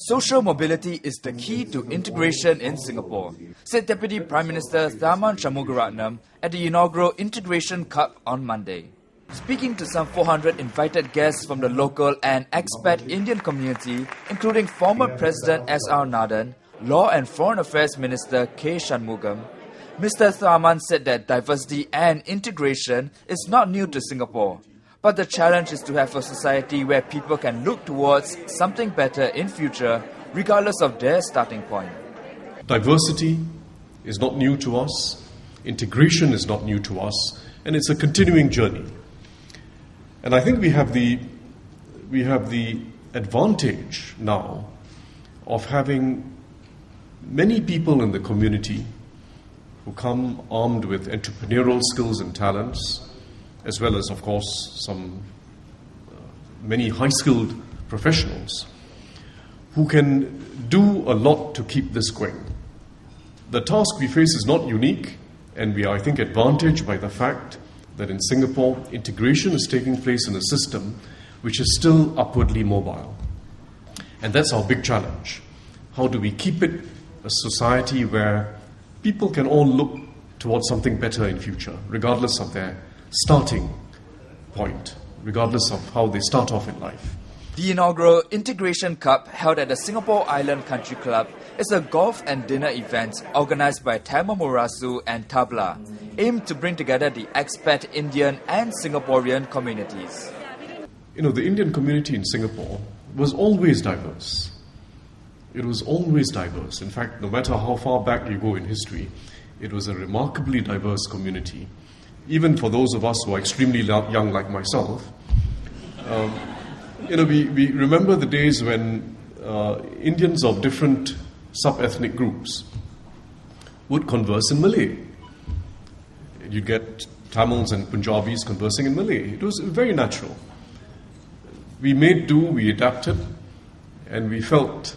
Social mobility is the key to integration in Singapore, said Deputy Prime Minister Tharman Shanmugaratnam at the inaugural Integration Cup on Monday. Speaking to some 400 invited guests from the local and expat Indian community, including former President S.R. Nathan, Law and Foreign Affairs Minister K. Shanmugam, Mr. Tharman said that diversity and integration is not new to Singapore. But the challenge is to have a society where people can look towards something better in future, regardless of their starting point. Diversity is not new to us, integration is not new to us, and it's a continuing journey. And I think we have the advantage now of having many people in the community who come armed with entrepreneurial skills and talents, as well as, of course, many high-skilled professionals who can do a lot to keep this going. The task we face is not unique, and we are, I think, advantaged by the fact that in Singapore, integration is taking place in a system which is still upwardly mobile. And that's our big challenge. How do we keep it a society where people can all look towards something better in future, regardless of their starting point, regardless of how they start off in life? The inaugural Integration Cup, held at the Singapore Island Country Club, is a golf and dinner event organized by Tamil Murasu and Tabla, aimed to bring together the expat Indian and Singaporean communities. You know, the Indian community in Singapore was always diverse. It was always diverse. In fact, no matter how far back you go in history, it was a remarkably diverse community. Even for those of us who are extremely young like myself, we remember the days when Indians of different sub-ethnic groups would converse in Malay. You'd get Tamils and Punjabis conversing in Malay. It was very natural. We made do, we adapted, and we felt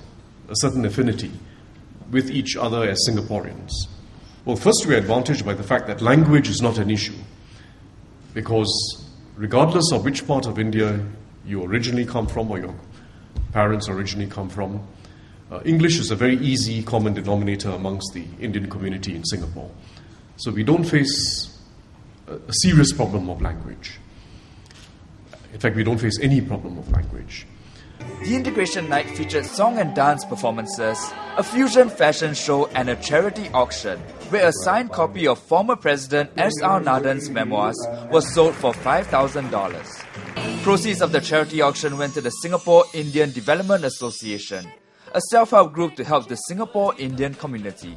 a certain affinity with each other as Singaporeans. Well, first we are advantaged by the fact that language is not an issue, because regardless of which part of India you originally come from or your parents originally come from, English is a very easy common denominator amongst the Indian community in Singapore. So we don't face a serious problem of language. In fact, we don't face any problem of language. The Integration Night featured song and dance performances, a fusion fashion show and a charity auction, where a signed copy of former President S.R. Nathan's memoirs was sold for $5,000. Proceeds of the charity auction went to the Singapore Indian Development Association, a self-help group to help the Singapore Indian community.